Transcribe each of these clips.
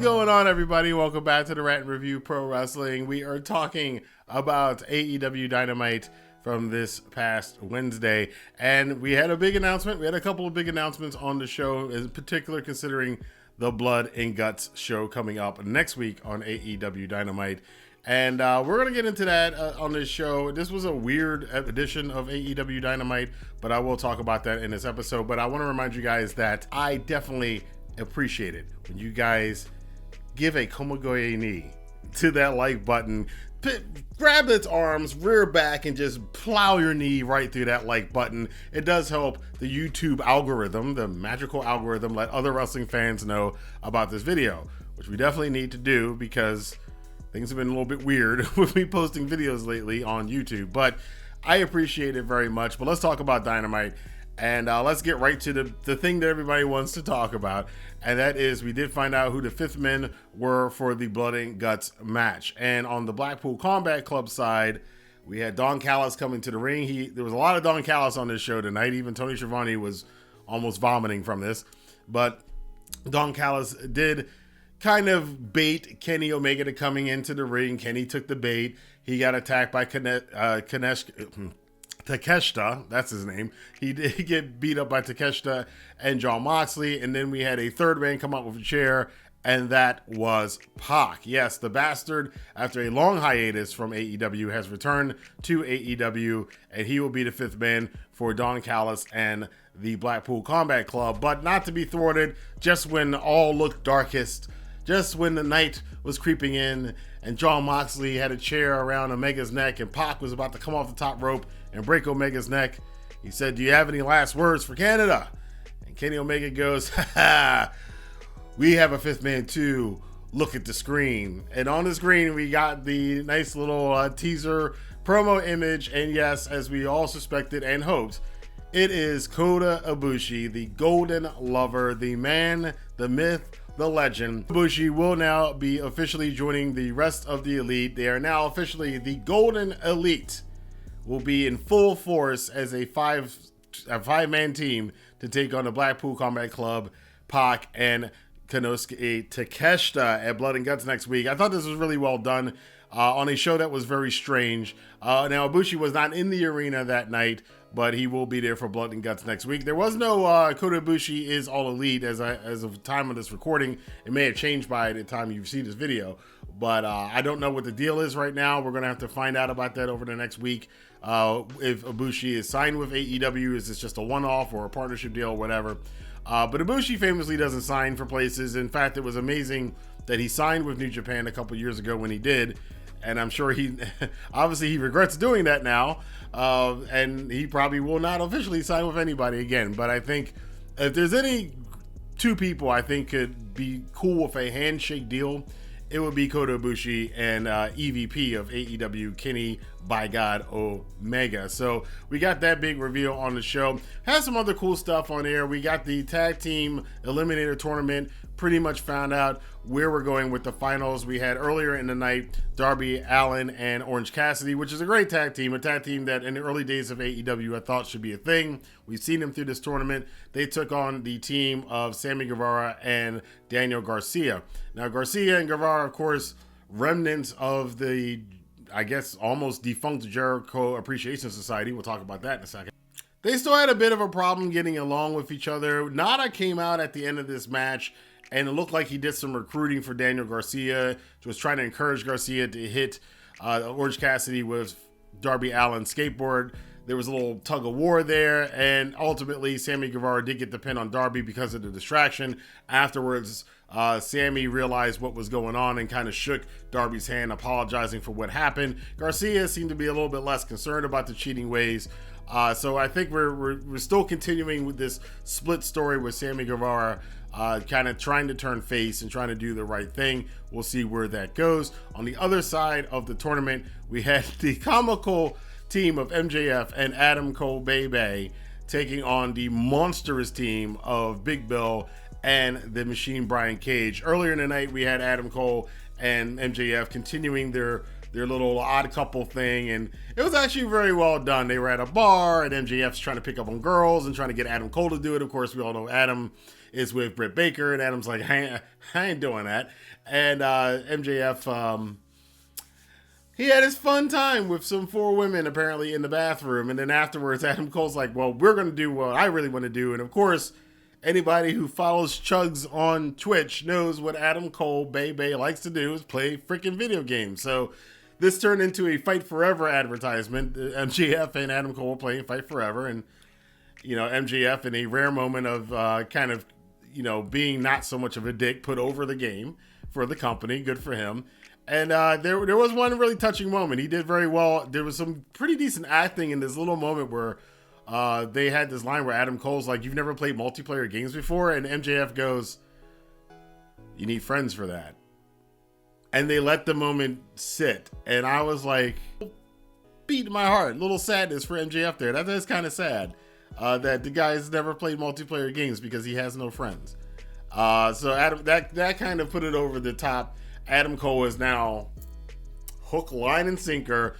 going on, everybody? Welcome back to the Rantin Review Pro Wrestling. We are talking about AEW Dynamite from this past Wednesday, and we had a big announcement. We had a couple of big announcements on the show, in particular considering the Blood and Guts show coming up next week on AEW Dynamite. And we're going to get into that on this show. This was a weird edition of AEW Dynamite, but I will talk about that in this episode. But I want to remind you guys that I definitely appreciate it when you guys give a komagoye knee to that like button. Grab its arms, rear back, and just plow your knee right through that like button. It does help the YouTube algorithm, the magical algorithm, let other wrestling fans know about this video, which we definitely need to do because things have been a little bit weird with me posting videos lately on YouTube. But I appreciate it very much. But let's talk about Dynamite. And let's get right to the thing that everybody wants to talk about. And that is, we did find out who the fifth men were for the Blood and Guts match. And on the Blackpool Combat Club side, we had Don Callis coming to the ring. There was a lot of Don Callis on this show tonight. Even Tony Schiavone was almost vomiting from this. But Don Callis did kind of bait Kenny Omega to coming into the ring. Kenny took the bait. He got attacked by Takeshita, that's his name. He did get beat up by Takeshita and Jon Moxley, and then we had a third man come up with a chair, and that was Pac. Yes, the bastard, after a long hiatus from AEW, has returned to AEW, and he will be the fifth man for Don Callis and the Blackpool Combat Club. But not to be thwarted, just when all looked darkest, just when the night was creeping in, and Jon Moxley had a chair around Omega's neck, and Pac was about to come off the top rope and break Omega's neck, he said, "Do you have any last words for Canada?" And Kenny Omega goes, "Ha ha, we have a fifth man too. Look at the screen." And on the screen, we got the nice little teaser promo image. And yes, as we all suspected and hoped, it is Kota Ibushi, the Golden Lover, the man, the myth, the legend. Ibushi will now be officially joining the rest of the Elite. They are now officially the Golden Elite. Will be in full force as a five-man team to take on the Blackpool Combat Club, Pac, and Konosuke Takeshita at Blood and Guts next week. I thought this was really well done on a show that was very strange. Now, Ibushi was not in the arena that night, but he will be there for Blood and Guts next week. There was no Kota Ibushi is All Elite as of the time of this recording. It may have changed by the time you see this video, but I don't know what the deal is right now. We're going to have to find out about that over the next week. If Ibushi is signed with AEW, is this just a one-off or a partnership deal or whatever? But Ibushi famously doesn't sign for places. In fact, it was amazing that he signed with New Japan a couple years ago when he did. And I'm sure he regrets doing that now. And he probably will not officially sign with anybody again. But I think if there's any two people I think could be cool with a handshake deal, it would be Kota Ibushi and EVP of AEW, Kenny by God Omega. So we got that big reveal on the show. Has some other cool stuff on there. We got the tag team eliminator tournament. Pretty much found out where we're going with the finals. We had earlier in the night Darby Allin and Orange Cassidy, which is a great tag team. A tag team that in the early days of AEW I thought should be a thing. We've seen them through this tournament. They took on the team of Sammy Guevara and Daniel Garcia. Now Garcia and Guevara, of course, remnants of the, I guess, almost defunct Jericho Appreciation Society. We'll talk about that in a second. They still had a bit of a problem getting along with each other. Nada came out at the end of this match, and it looked like he did some recruiting for Daniel Garcia. He was trying to encourage Garcia to hit Orange Cassidy with Darby Allin's skateboard. There was a little tug of war there, and ultimately Sammy Guevara did get the pin on Darby because of the distraction. Afterwards, Sammy realized what was going on and kind of shook Darby's hand, apologizing for what happened. Garcia seemed to be a little bit less concerned about the cheating ways. So I think we're still continuing with this split story with Sammy Guevara kind of trying to turn face and trying to do the right thing. We'll see where that goes. On the other side of the tournament, we had the comical team of MJF and Adam Cole Bay taking on the monstrous team of Big Bill and the Machine Brian Cage. Earlier in the night, we had Adam Cole and MJF continuing their little odd couple thing, and it was actually very well done. They were at a bar, and MJF's trying to pick up on girls and trying to get Adam Cole to do it. Of course, we all know Adam is with Britt Baker, and Adam's like, I ain't doing that. And MJF, he had his fun time with some 4 women apparently in the bathroom, and then afterwards Adam Cole's like, well, we're going to do what I really want to do. And of course, anybody who follows Chugs on Twitch knows what Adam Cole, Bay likes to do is play freaking video games. So this turned into a Fight Forever advertisement. MJF and Adam Cole playing Fight Forever, and MJF in a rare moment of kind of being not so much of a dick, put over the game for the company. Good for him. And there was one really touching moment. He did very well. There was some pretty decent acting in this little moment where they had this line where Adam Cole's like, you've never played multiplayer games before? And MJF goes, you need friends for that. And they let the moment sit. And I was like, beat in my heart. A little sadness for MJF there. That is kind of sad that the guy's never played multiplayer games because he has no friends. So Adam, that kind of put it over the top. Adam Cole is now hook, line, and sinker.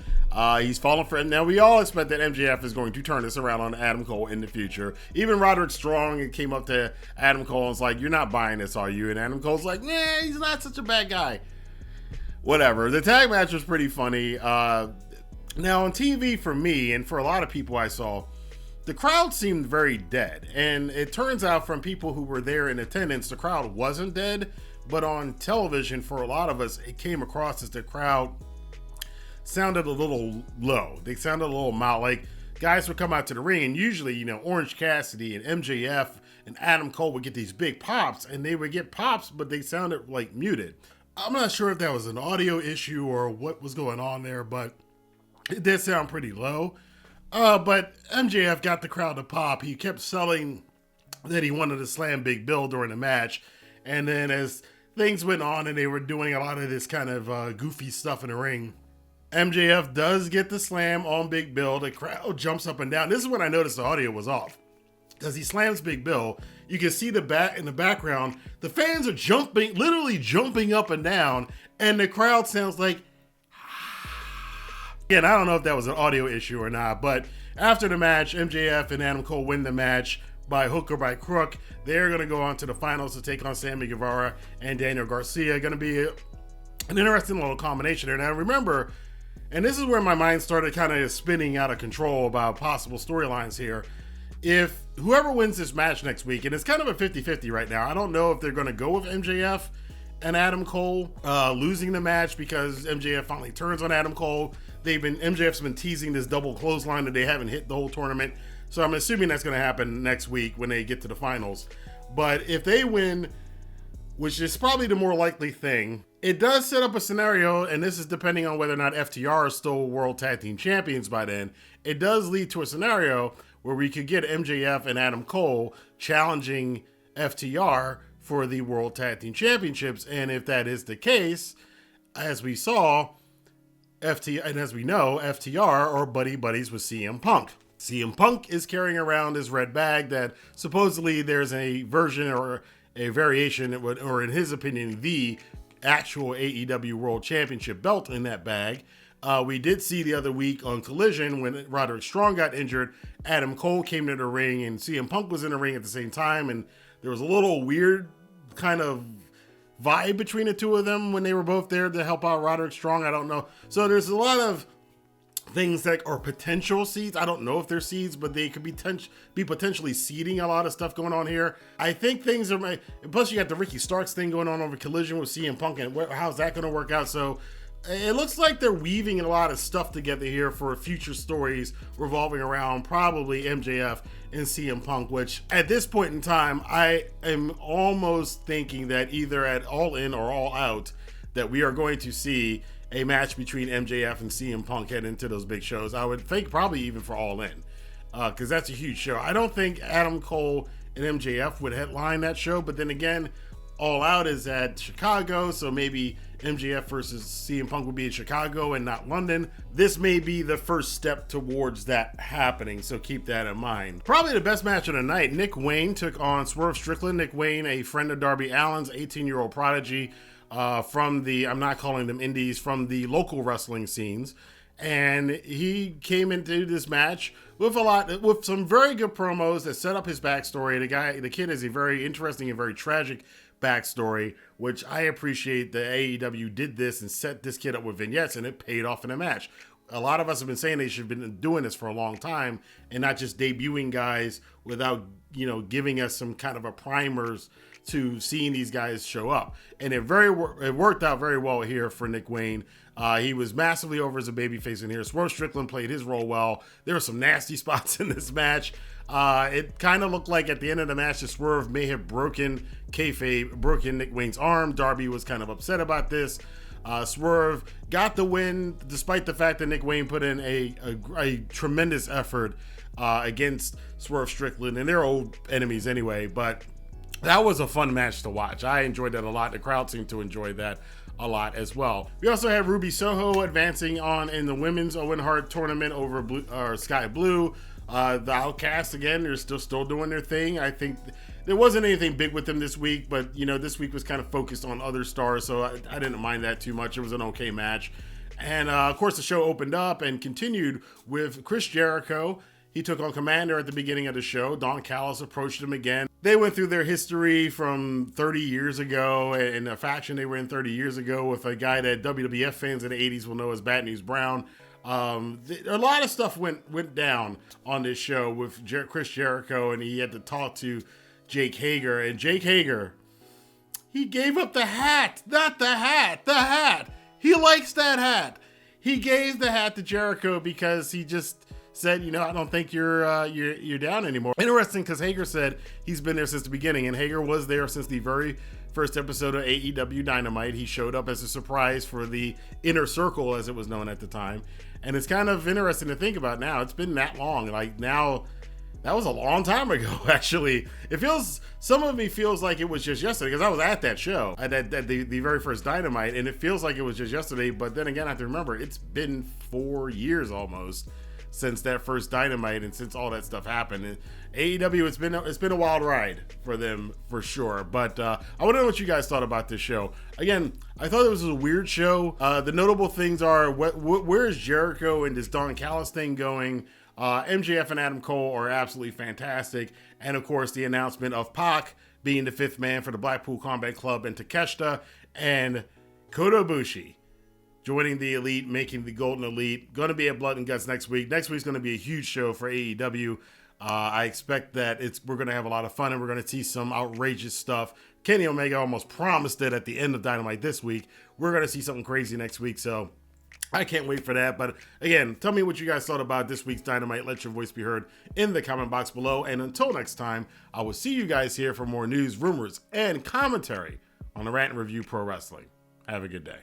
He's falling for it. Now, we all expect that MJF is going to turn this around on Adam Cole in the future. Even Roderick Strong came up to Adam Cole and was like, you're not buying this, are you? And Adam Cole's like, nah, he's not such a bad guy. Whatever. The tag match was pretty funny. Now, on TV, for me, and for a lot of people I saw, the crowd seemed very dead. And it turns out from people who were there in attendance, the crowd wasn't dead. But on television, for a lot of us, it came across as the crowd sounded a little low. They sounded a little mild. Like, guys would come out to the ring, and usually, Orange Cassidy and MJF and Adam Cole would get these big pops, and they would get pops, but they sounded, like, muted. I'm not sure if that was an audio issue or what was going on there, but it did sound pretty low. But MJF got the crowd to pop. He kept selling that he wanted to slam Big Bill during the match. And then as things went on and they were doing a lot of this kind of goofy stuff in the ring, MJF does get the slam on Big Bill. The crowd jumps up and down. This is when I noticed the audio was off. Because he slams Big Bill. You can see in the background, the fans are literally jumping up and down. And the crowd sounds like, again, I don't know if that was an audio issue or not. But after the match, MJF and Adam Cole win the match by hook or by crook. They're going to go on to the finals to take on Sammy Guevara and Daniel Garcia. Going to be an interesting little combination there. Now remember, and this is where my mind started kind of spinning out of control about possible storylines here. If whoever wins this match next week, and it's kind of a 50-50 right now, I don't know if they're going to go with MJF and Adam Cole losing the match because MJF finally turns on Adam Cole. MJF's been teasing this double clothesline that they haven't hit the whole tournament. So I'm assuming that's going to happen next week when they get to the finals. But if they win, which is probably the more likely thing, it does set up a scenario, and this is depending on whether or not FTR is still World Tag Team Champions by then. It does lead to a scenario where we could get MJF and Adam Cole challenging FTR for the World Tag Team Championships. And if that is the case, as we saw, and as we know, FTR are buddies with CM Punk. CM Punk is carrying around this red bag that supposedly there's a version or a variation, or in his opinion, the actual AEW World Championship belt in that bag. We did see the other week on Collision when Roderick Strong got injured, Adam Cole came to the ring and CM Punk was in the ring at the same time, and there was a little weird kind of vibe between the two of them when they were both there to help out Roderick Strong. I don't know. So there's a lot of things that are potential seeds. I don't know if they're seeds, but they could be potentially seeding a lot of stuff going on here. I think things are, plus you got the Ricky Starks thing going on over Collision with CM Punk, and how's that going to work out? So it looks like they're weaving a lot of stuff together here for future stories revolving around probably MJF and CM Punk, which at this point in time, I am almost thinking that either at All In or All Out, that we are going to see a match between MJF and CM Punk head into those big shows. I would think probably even for All In, because that's a huge show. I don't think Adam Cole and MJF would headline that show, but then again, All Out is at Chicago, so maybe MJF versus CM Punk would be in Chicago and not London. This may be the first step towards that happening, so keep that in mind. Probably the best match of the night, Nick Wayne took on Swerve Strickland. Nick Wayne, a friend of Darby Allin's, 18-year-old prodigy from the, I'm not calling them indies, from the local wrestling scenes. And he came into this match with some very good promos that set up his backstory. The kid has a very interesting and very tragic backstory, which I appreciate that AEW did this and set this kid up with vignettes, and it paid off in a match. A lot of us have been saying they should have been doing this for a long time and not just debuting guys without, giving us some kind of a primers to seeing these guys show up. And it worked out very well here for Nick Wayne. He was massively over as a babyface in here. Swerve Strickland played his role well. There were some nasty spots in this match. It kind of looked like at the end of the match, the Swerve may have broken Nick Wayne's arm. Darby was kind of upset about this. Swerve got the win, despite the fact that Nick Wayne put in a tremendous effort against Swerve Strickland, and they're old enemies anyway, but that was a fun match to watch. I enjoyed that a lot. The crowd seemed to enjoy that a lot as well. We also had Ruby Soho advancing on in the women's Owen Hart tournament over Sky Blue. The Outcasts, again, they're still doing their thing. I think there wasn't anything big with them this week, but this week was kind of focused on other stars, so I didn't mind that too much. It was an okay match. And of course, the show opened up and continued with Chris Jericho. He took on Commander at the beginning of the show. Don Callis approached him again. They went through their history from 30 years ago and a faction they were in 30 years ago with a guy that WWF fans in the 80s will know as Bad News Brown. A lot of stuff went down on this show with Chris Jericho, and he had to talk to Jake Hager. And Jake Hager, he gave up the hat. Not the hat. The hat. He likes that hat. He gave the hat to Jericho because he just said, I don't think you're down anymore. Interesting, because Hager said he's been there since the beginning, and Hager was there since the very first episode of AEW Dynamite. He showed up as a surprise for the Inner Circle, as it was known at the time. And it's kind of interesting to think about now. It's been that long. Now, that was a long time ago, actually. Some of me feels like it was just yesterday, because I was at that show, at the very first Dynamite, and it feels like it was just yesterday. But then again, I have to remember, it's been 4 years almost since that first Dynamite and since all that stuff happened. And AEW, it's been a wild ride for them for sure. But I want to know what you guys thought about this show. Again, I thought it was a weird show. The notable things are where is Jericho and this Don Callis thing going? MJF and Adam Cole are absolutely fantastic, and of course the announcement of Pac being the fifth man for the Blackpool Combat Club and Takeshita, and Kota Ibushi joining the Elite, making the Golden Elite. Going to be at Blood and Guts next week. Next week's going to be a huge show for AEW. I expect that we're going to have a lot of fun, and we're going to see some outrageous stuff. Kenny Omega almost promised it at the end of Dynamite this week. We're going to see something crazy next week, so I can't wait for that. But again, tell me what you guys thought about this week's Dynamite. Let your voice be heard in the comment box below. And until next time, I will see you guys here for more news, rumors, and commentary on the Rantin Review Pro Wrestling. Have a good day.